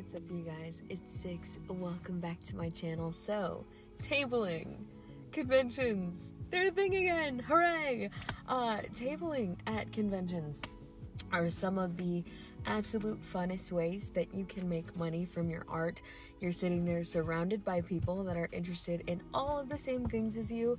What's up, you guys? It's Six. Welcome back to my channel. So, tabling, conventions, they're a thing again. Hooray! Tabling at conventions are some of the absolute funnest ways that you can make money from your art. You're sitting there surrounded by people that are interested in all of the same things as you.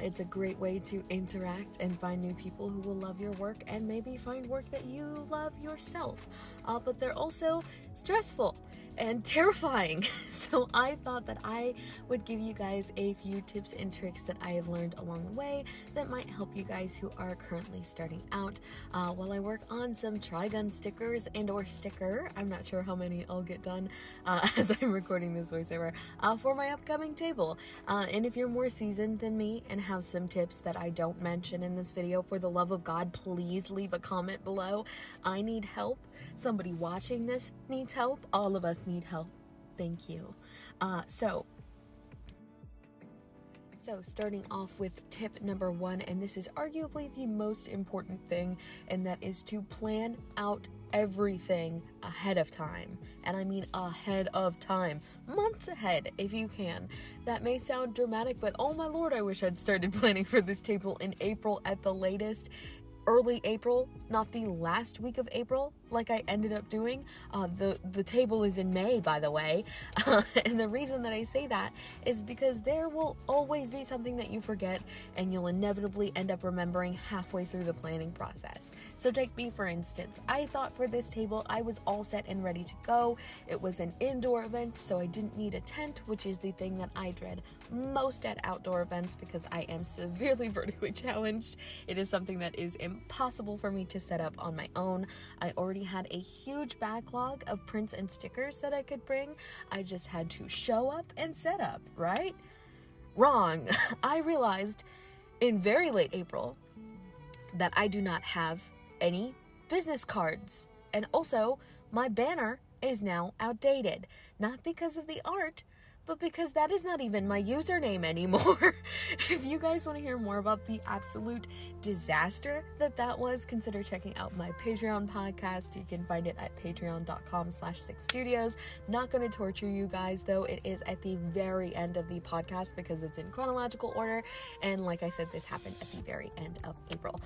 It's a great way to interact and find new people who will love your work and maybe find work that you love yourself. But they're also stressful and terrifying. So I thought that I would give you guys a few tips and tricks that I have learned along the way that might help you guys who are currently starting out while I work on some Trigun stickers and or sticker. I'm not sure how many I'll get done as I'm recording this voiceover for my upcoming table. And if you're more seasoned than me and have some tips that I don't mention in this video, for the love of God, please leave a comment below. I need help. Somebody watching this needs help. All of us need help. Thank you. So starting off with tip number one, and this is arguably the most important thing, and that is to plan out everything ahead of time. And I mean ahead of time, months ahead if you can. That may sound dramatic, but oh my lord, I wish I'd started planning for this table in April at the latest. Early April, not the last week of April like I ended up doing. The table is in May, by the way. And the reason that I say that is because there will always be something that you forget and you'll inevitably end up remembering halfway through the planning process. So take me for instance. I thought for this table I was all set and ready to go. It was an indoor event, so I didn't need a tent, which is the thing that I dread most at outdoor events because I am severely vertically challenged. It is something that is impossible for me to set up on my own. I already had a huge backlog of prints and stickers that I could bring. I just had to show up and set up, right? Wrong. I realized in very late April that I do not have any business cards. And also, my banner is now outdated. Not because of the art, but because that is not even my username anymore. If you guys want to hear more about the absolute disaster that was, consider checking out my Patreon podcast. You can find it at patreon.com/six.studios. Not going to torture you guys, though. It is at the very end of the podcast because it's in chronological order. And like I said, this happened at the very end of April.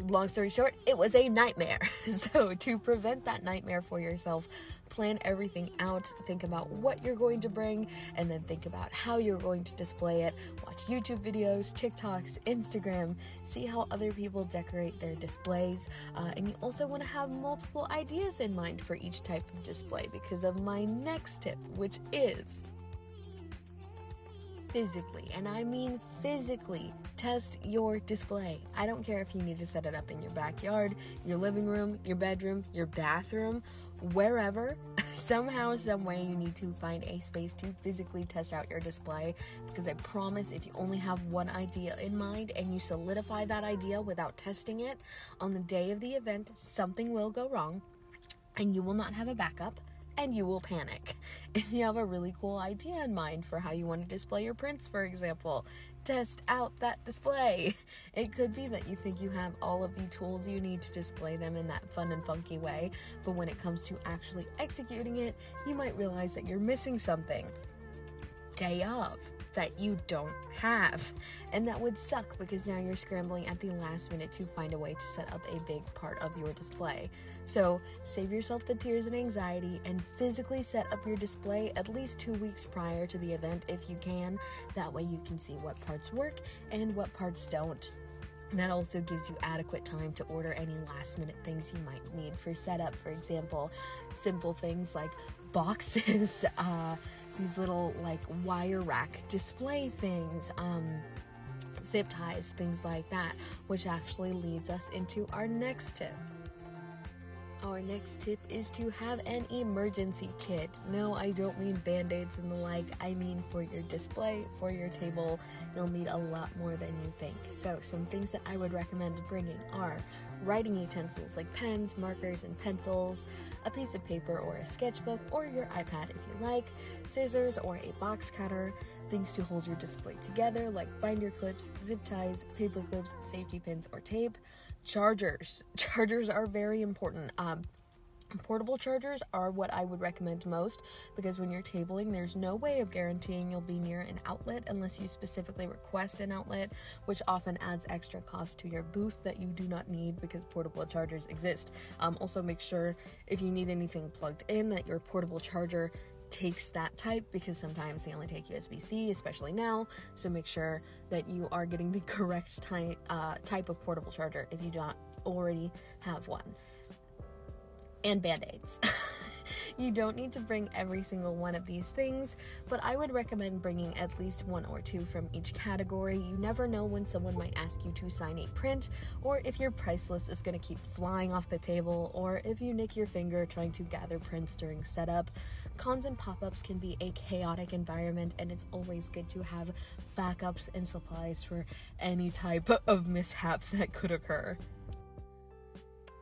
Long story short, it was a nightmare. So to prevent that nightmare for yourself, plan everything out, think about what you're going to bring, and then think about how you're going to display it. Watch YouTube videos, TikToks, Instagram, see how other people decorate their displays, and you also want to have multiple ideas in mind for each type of display because of my next tip, which is physically, and I mean physically, test your display. I don't care if you need to set it up in your backyard, your living room, your bedroom, your bathroom, wherever. Somehow, some way, you need to find a space to physically test out your display, because I promise if you only have one idea in mind and you solidify that idea without testing it, on the day of the event, something will go wrong and you will not have a backup. And you will panic. If you have a really cool idea in mind for how you want to display your prints, for example, test out that display. It could be that you think you have all of the tools you need to display them in that fun and funky way, but when it comes to actually executing it, you might realize that you're missing something. Day of. That you don't have, and that would suck because now you're scrambling at the last minute to find a way to set up a big part of your display. So save yourself the tears and anxiety and physically set up your display at least 2 weeks prior to the event if you can. That way you can see what parts work and what parts don't. That also gives you adequate time to order any last minute things you might need for setup. For example, simple things like boxes, these little like wire rack display things, zip ties, things like that, which actually leads us into our next tip. Our next tip is to have an emergency kit. No, I don't mean band-aids and the like. I mean for your display, for your table, you'll need a lot more than you think. So some things that I would recommend bringing are writing utensils like pens, markers, and pencils, a piece of paper or a sketchbook, or your iPad if you like, scissors or a box cutter, things to hold your display together like binder clips, zip ties, paper clips, safety pins, or tape. Chargers are very important. Portable chargers are what I would recommend most, because when you're tabling, there's no way of guaranteeing you'll be near an outlet unless you specifically request an outlet, which often adds extra cost to your booth that you do not need because portable chargers exist. Also make sure if you need anything plugged in that your portable charger takes that type, because sometimes they only take USB-C, especially now, so make sure that you are getting the correct type of portable charger if you don't already have one. And band-aids. You don't need to bring every single one of these things, but I would recommend bringing at least one or two from each category. You never know when someone might ask you to sign a print, or if your price list is going to keep flying off the table, or if you nick your finger trying to gather prints during setup. Cons and pop-ups can be a chaotic environment, and it's always good to have backups and supplies for any type of mishap that could occur.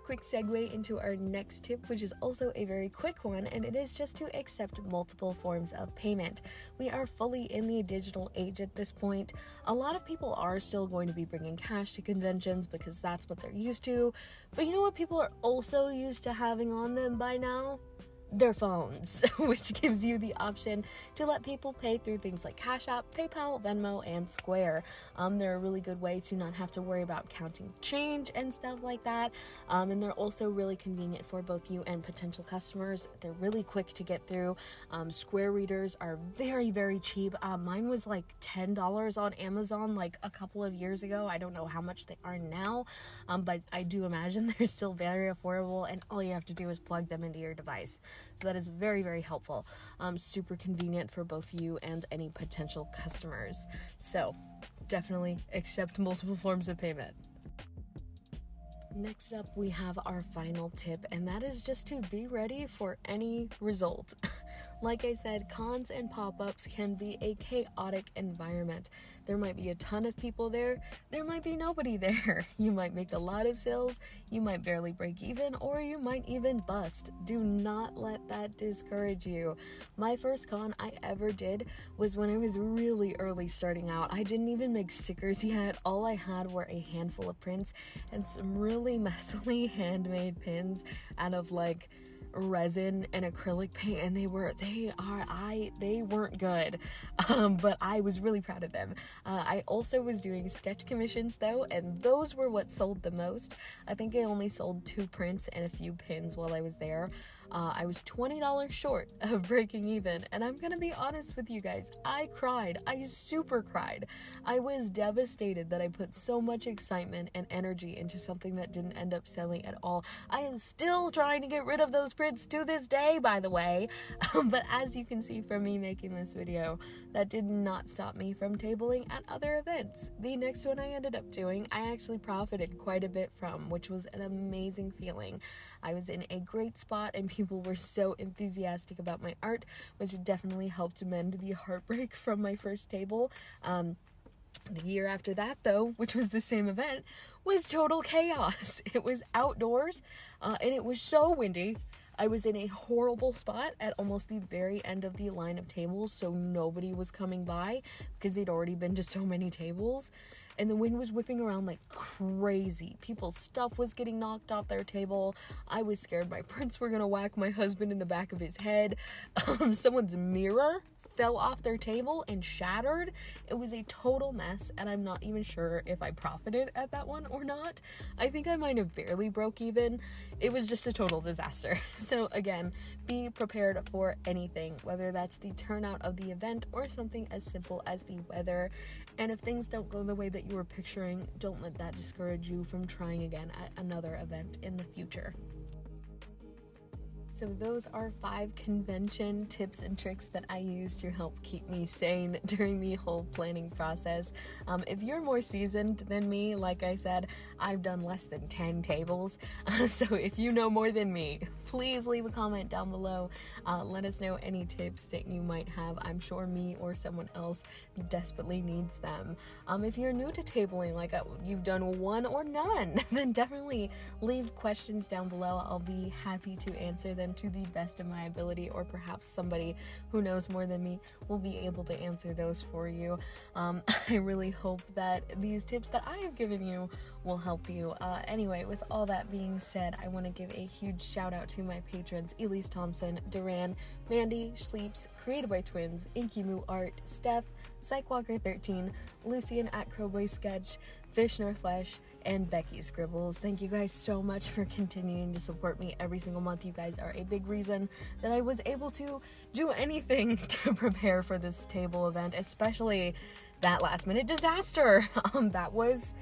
Quick segue into our next tip, which is also a very quick one, and it is just to accept multiple forms of payment. We are fully in the digital age at this point. A lot of people are still going to be bringing cash to conventions because that's what they're used to, but you know what people are also used to having on them by now? Their phones, which gives you the option to let people pay through things like Cash App, PayPal, Venmo, and Square. They're a really good way to not have to worry about counting change and stuff like that. And they're also really convenient for both you and potential customers. They're really quick to get through. Square readers are very, very cheap. Mine was like $10 on Amazon like a couple of years ago. I don't know how much they are now, but I do imagine they're still very affordable, and all you have to do is plug them into your device. So that is very, very helpful. Super convenient for both you and any potential customers. So definitely accept multiple forms of payment. Next up, we have our final tip, and that is just to be ready for any result. Like I said, cons and pop-ups can be a chaotic environment. There might be a ton of people there might be nobody there. You might make a lot of sales, you might barely break even, or you might even bust. Do not let that discourage you. My first con I ever did was when I was really early starting out. I didn't even make stickers yet. All I had were a handful of prints and some really messily handmade pins out of like resin and acrylic paint, and they weren't good, but I was really proud of them. I also was doing sketch commissions though, and those were what sold the most. I think I only sold 2 prints and a few pins while I was there. I was $20 short of breaking even, and I'm gonna be honest with you guys, I cried. I super cried. I was devastated that I put so much excitement and energy into something that didn't end up selling at all. I am still trying to get rid of those prints to this day, by the way, but as you can see from me making this video, that did not stop me from tabling at other events. The next one I ended up doing, I actually profited quite a bit from, which was an amazing feeling. I was in a great spot, and people were so enthusiastic about my art, which definitely helped mend the heartbreak from my first table. The year after that, though, which was the same event, was total chaos. It was outdoors, and it was so windy. I was in a horrible spot at almost the very end of the line of tables, so nobody was coming by because they'd already been to so many tables. And the wind was whipping around like crazy. People's stuff was getting knocked off their table. I was scared my prints were gonna whack my husband in the back of his head. Someone's mirror fell off their table and shattered. It was a total mess, and I'm not even sure if I profited at that one or not. I think I might have barely broke even. It was just a total disaster. So again, be prepared for anything, whether that's the turnout of the event or something as simple as the weather. And if things don't go the way that you were picturing, don't let that discourage you from trying again at another event in the future. So those are 5 convention tips and tricks that I use to help keep me sane during the whole planning process. If you're more seasoned than me, like I said, I've done less than 10 tables. So if you know more than me, please leave a comment down below. Let us know any tips that you might have. I'm sure me or someone else desperately needs them. If you're new to tabling, like you've done one or none, then definitely leave questions down below. I'll be happy to answer them to the best of my ability, or perhaps somebody who knows more than me will be able to answer those for you. I really hope that these tips that I have given you will help you. Anyway, with all that being said, I want to give a huge shout out to my patrons: Elise Thompson, Duran, Mandy, Sleeps, Created by Twins, Inkimu Art, Steph, Psychwalker13, Lucian at Crowboy Sketch, Fish Nor Flesh, and Becky Scribbles. Thank you guys so much for continuing to support me every single month. You guys are a big reason that I was able to do anything to prepare for this table event, especially that last minute disaster. That was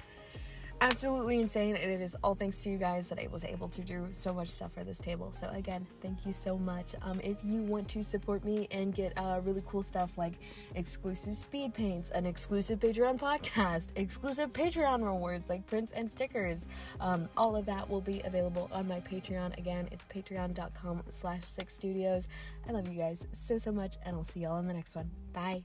absolutely insane, and it is all thanks to you guys that I was able to do so much stuff for this table. So again, thank you so much. If you want to support me and get really cool stuff like exclusive speed paints, an exclusive Patreon podcast, exclusive Patreon rewards like prints and stickers, all of that will be available on my Patreon. Again, it's patreon.com/six.studios. I love you guys so much, and I'll see y'all in the next one. Bye.